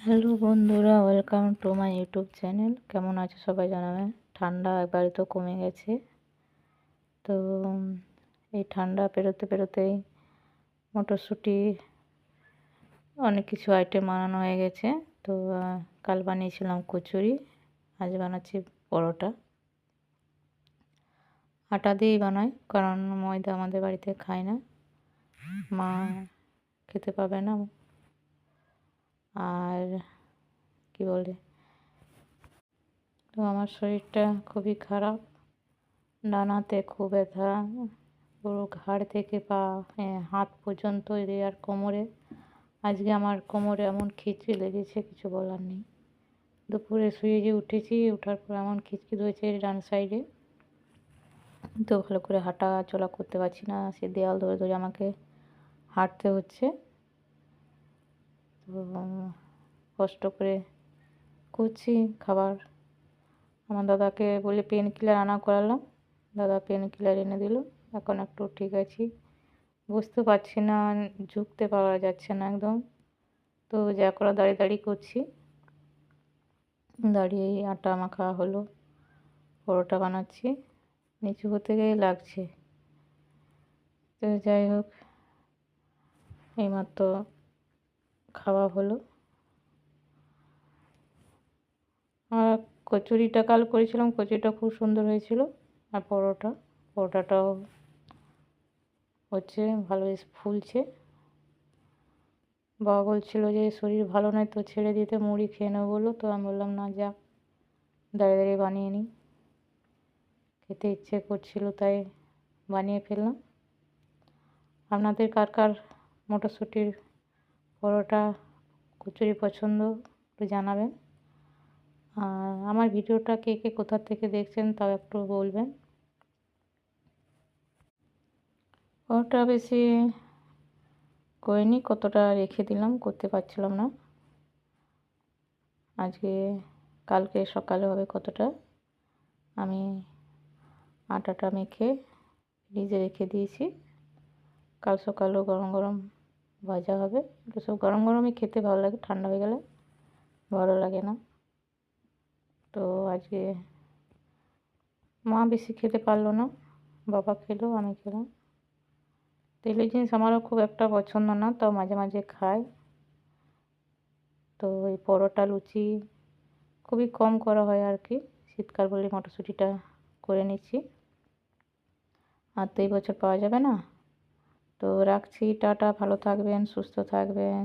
Hello বন্ধুরা, welcome to my YouTube channel. কেমন আছো সবাই জানাবেন। ঠান্ডা একবারে তো কমে গেছে। তো এই ঠান্ডা পেরোতে পেরোতেই মটরশুঁটি অনেক কিছু আইটেম বানানো হয়ে গেছে। তো কাল বানিয়েছিলাম কচুরি, আজ বানাচ্ছি পরোটা। আটা দিয়েই বানাই, কারণ ময়দা আমাদের বাড়িতে খায় না, মা খেতে পাবে না। আর কি বলে, তো আমার শরীরটা খুবই খারাপ, ডান হাতে খুব ব্যথা, পুরো ঘাড় থেকে পা হাত পর্যন্ত আর কোমরে। আজকে আমার কোমরে এমন খিঁচড়ি লেগেছে, কিছু বলার নেই। দুপুরে শুয়ে যে উঠেছি, ওঠার পর এমন খিঁচড়ি রয়েছে ডান সাইডে, তো ভালো করে হাঁটা চলা করতে পারছি না। সে দেওয়াল ধরে ধরে আমাকে হাঁটতে হচ্ছে। তো কষ্ট করে করছি খাবার। আমার দাদাকে বলে পেন কিলার আনা করালাম, দাদা পেন কিলার এনে দিল। এখন একটু ঠিক আছি, বুঝতে পারছি না, ঝুঁকতে পারা যাচ্ছে না একদম। তো যা করা দাঁড়িয়ে দাঁড়িয়ে করছি, দাঁড়িয়েই আটা মাখা হলো, পরোটা বানাচ্ছি। নিচু হতে গিয়ে লাগছে। তো যাই হোক, এইমাত্র খাওয়া হলো। আর কচুরিটা কাল করেছিলাম, কচুরিটা খুব সুন্দর হয়েছিল। আর পরোটাটাও হচ্ছে, ভালো ফুলছে। বাবা বলছিল যে শরীর ভালো নয়, তো ছেড়ে দিতে, মুড়ি খেয়ে নেবো বললো। তো আমি বললাম না, যাক দাঁড়িয়ে দাঁড়িয়ে বানিয়ে নিই। খেতে ইচ্ছে করছিল তাই বানিয়ে ফেললাম। আপনাদের কার কার মটরশুঁটির পরোটা, কচুরি পছন্দ একটু জানাবেন। আর আমার ভিডিওটা কে কে কোথা থেকে দেখছেন তাও একটু বলবেন। পরোটা বেশি করিনি, কতটা রেখে দিলাম, করতে পারছিলাম না আজকে। কালকে সকালে হবে কতটা। আমি আটাটা মেখে ফ্রিজে রেখে দিয়েছি, কাল সকালেও গরম গরম ভাজা হবে। এগুলো সব গরম গরমই খেতে ভালো লাগে, ঠান্ডা হয়ে গেলে ভালো লাগে না। তো আজকে মা বেশি খেতে পারলো না, বাবা খেলো, আমি খেলাম। তেলের জিনিস আমারও খুব একটা পছন্দ না, তাও মাঝে মাঝে খাই। তো এই পরোটা লুচি খুবই কম করা হয় আর কি, শীতকাল বলে মটরশুঁটিটা করে নিচ্ছি। আর তো এই বছর পাওয়া যাবে না। তো রাখছি, টাটা, ভালো থাকবেন, সুস্থ থাকবেন।